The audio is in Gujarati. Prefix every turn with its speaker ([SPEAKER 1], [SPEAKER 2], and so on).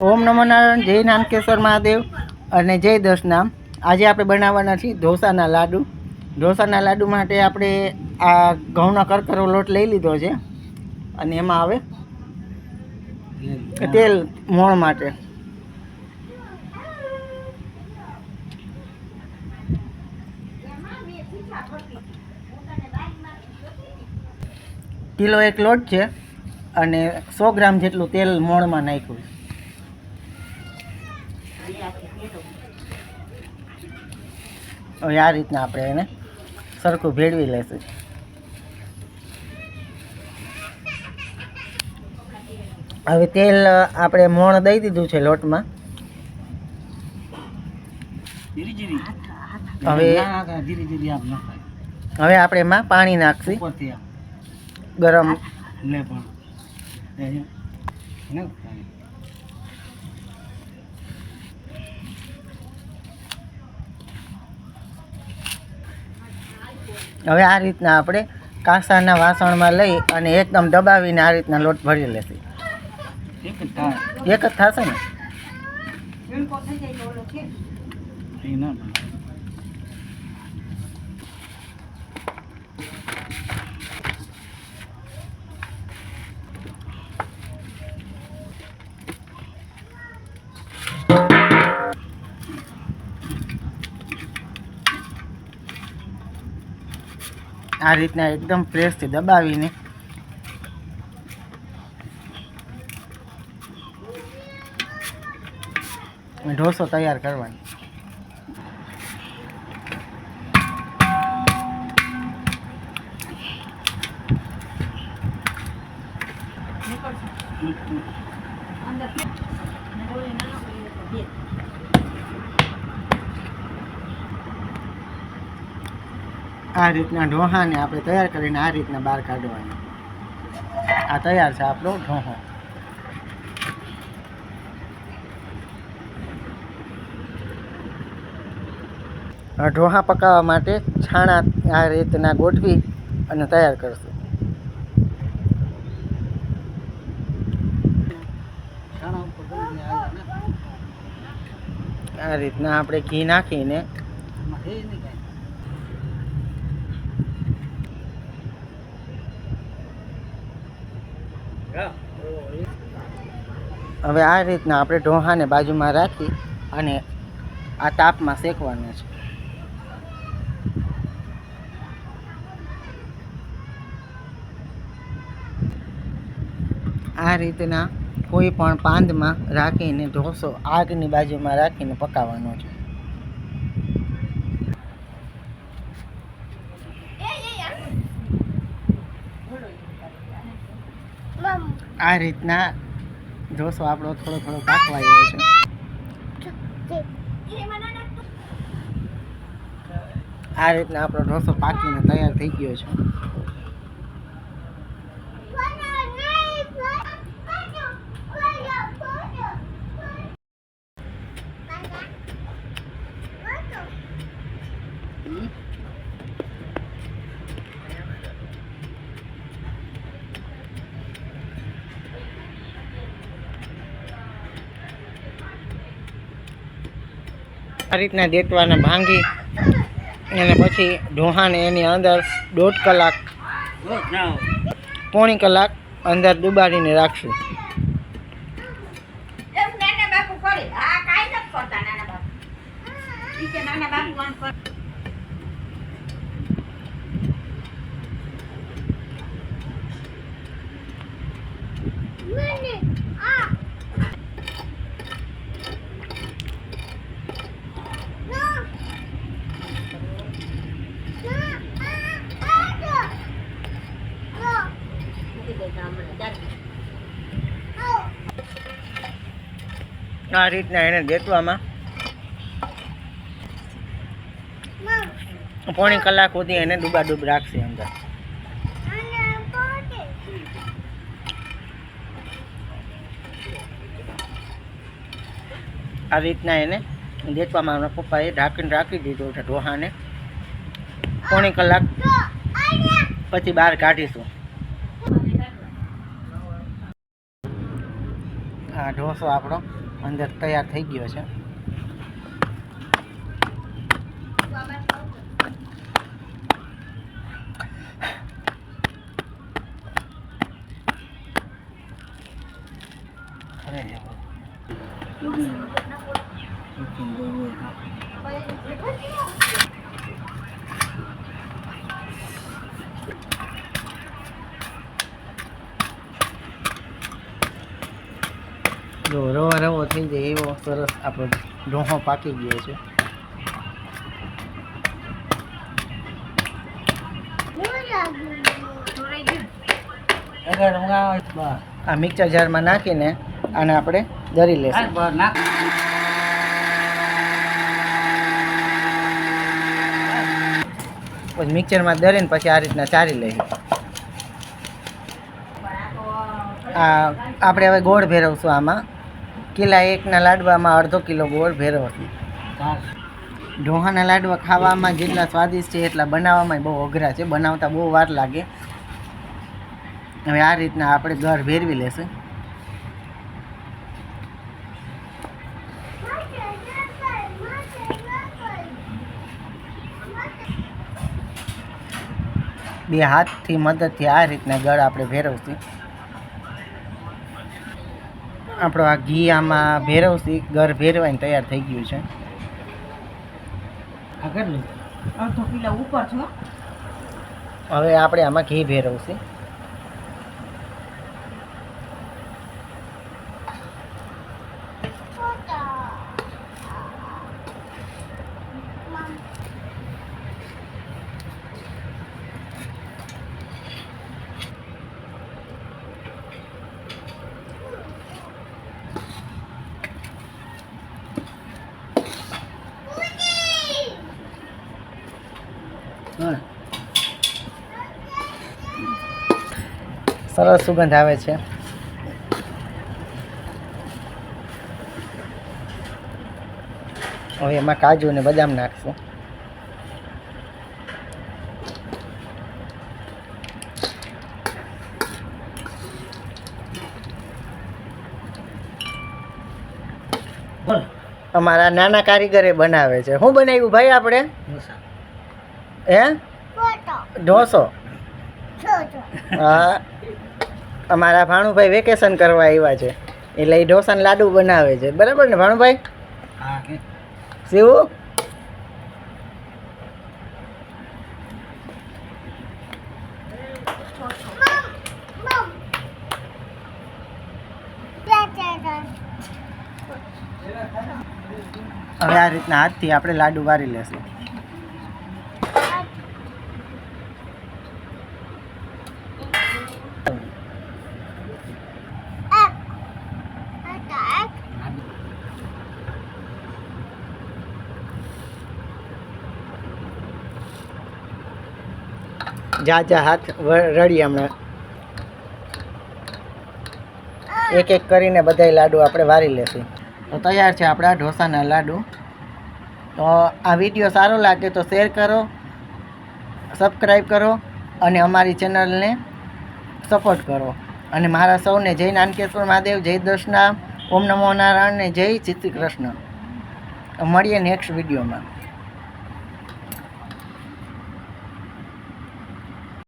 [SPEAKER 1] ઓમ નમો નારાયણ, જય નાનકેશ્વર મહાદેવ અને જય દશનામ। આજે આપણે બનાવવાના છીએ ઢોસાના લાડુ। ઢોસાના લાડુ માટે આપણે આ ઘઉંનો કરકરો લોટ લઈ લીધો છે અને એમાં આવે તેલ મોણ માટે। કિલો એક લોટ છે અને 100 ગ્રામ જેટલું તેલ મોણમાં નાખ્યું। હવે આ રીતના આપણે એને સરખું ભેળવી લેશું। હવે તેલ આપણે મોણ દઈ દીધું છે લોટમાં। હવે આપણે એમાં પાણી નાખશું ગરમ। હવે આ રીતના આપણે કાંસાના વાસણમાં લઈ અને એકદમ દબાવીને આ રીતના લોટ ભરી લેશું। એક જ થશે ને? આ રીતના એકદમ પ્રેસથી દબાવીને ઢોસો તૈયાર કરવાનો। આ રીતના ઢોહાને આપણે તૈયાર કરીને આ રીતના બહાર કાઢવાનું। આ તૈયાર છે આપણો ઢોહો। ઢોહા પકાવવા માટે છાણા આ રીતના ગોઠવી અને તૈયાર કરશું। આ રીતના આપણે ઘી નાખીને હવે આ રીતના આપણે ઢોહાને બાજુમાં રાખી અને આ તાપમાં શેકવાનું છે। આ રીતના કોઈ પણ પાંદમાં રાખીને ઢોસો આગની બાજુમાં રાખીને પકાવવાનો છે। આ રીતના ઢોસો આપણો થોડો થોડો પાકવા આવ્યો છે। આ રીતના આપણો ઢોસો પાકીને તૈયાર થઈ ગયો છે। આ રીતના દેતવાને ભાંગી અને પછી ઢોહાને એની અંદર 1.5 કલાક પોણી કલાક અંદર ડુબાડીને રાખશું। આ રીતના એને દેતવામાં પોણી કલાક સુધી એને ડૂબાડૂબ રાખશે અંદર। આ રીતના એને દેતવામાં મારા પપ્પાએ ઢાંકીને રાખી દીધો છે ઢોહાને। પોણી કલાક પછી બહાર કાઢીશું। આ ઢોસો આપણો અંદર તૈયાર થઈ ગયો છે. જો રવા રવો થઈ જાય એવો સરસ આપણો ઢોંહો પાકી ગયો છે. આ મિક્સર જારમાં નાખીને આને આપણે દરી લેશું. પછી મિક્સરમાં દરીને પછી આ રીતના ચારી લઈશું. આપણે હવે ગોળ ભેરવશું આમાં. કિલા એકના લાડવામાં અડધો કિલો ગોળ ભેરવશું. ઢોહાના લાડવા ખાવામાં જેટલા સ્વાદિષ્ટ છે એટલા બનાવવામાં બહુ અઘરા છે, બનાવતા બહુ વાર લાગે. હવે આ રીતના આપણે ગળ ભેરવી લેશું. બે હાથથી મદદથી આ રીતના ગળ આપણે ભેરવશું. આપણો આ ઘી આમાં ભેરવશું. ગળ ભેરવાઈને તૈયાર થઈ ગયું છે. હવે આપણે આમાં ઘી ભેરવશું. સરસ સુગંધ આવે છે. હવે એમાં કાજુ અને બદામ નાખશું. અમારા નાના કારીગરે બનાવે છે. શું બનાવ્યું ભાઈ આપણે? હે? ઢોસો. હા, અમારા ભાણુભાઈ વેકેશન કરવા આવ્યા છે એટલે એ ઢોસાના લાડુ બનાવે છે. બરાબર ને ભાણુભાઈ? શિવું હવે આ રીતના હાથથી આપણે લાડુ વારી લેશું. જા હાથ રડી હમણાં. એક એક કરીને બધાય લાડુ આપણે વારી લેશું. તો તૈયાર છે આપણા ઢોસાના લાડુ. તો આ વિડીયો સારો લાગે તો શેર કરો, સબસ્ક્રાઈબ કરો અને અમારી ચેનલને સપોર્ટ કરો. અને મારા સૌને જય નાનકેશ્વર મહાદેવ, જય દર્શના, ઓમ નમો નારાયણ ને જય શ્રી કૃષ્ણ. મળીએ નેક્સ્ટ વિડીયોમાં.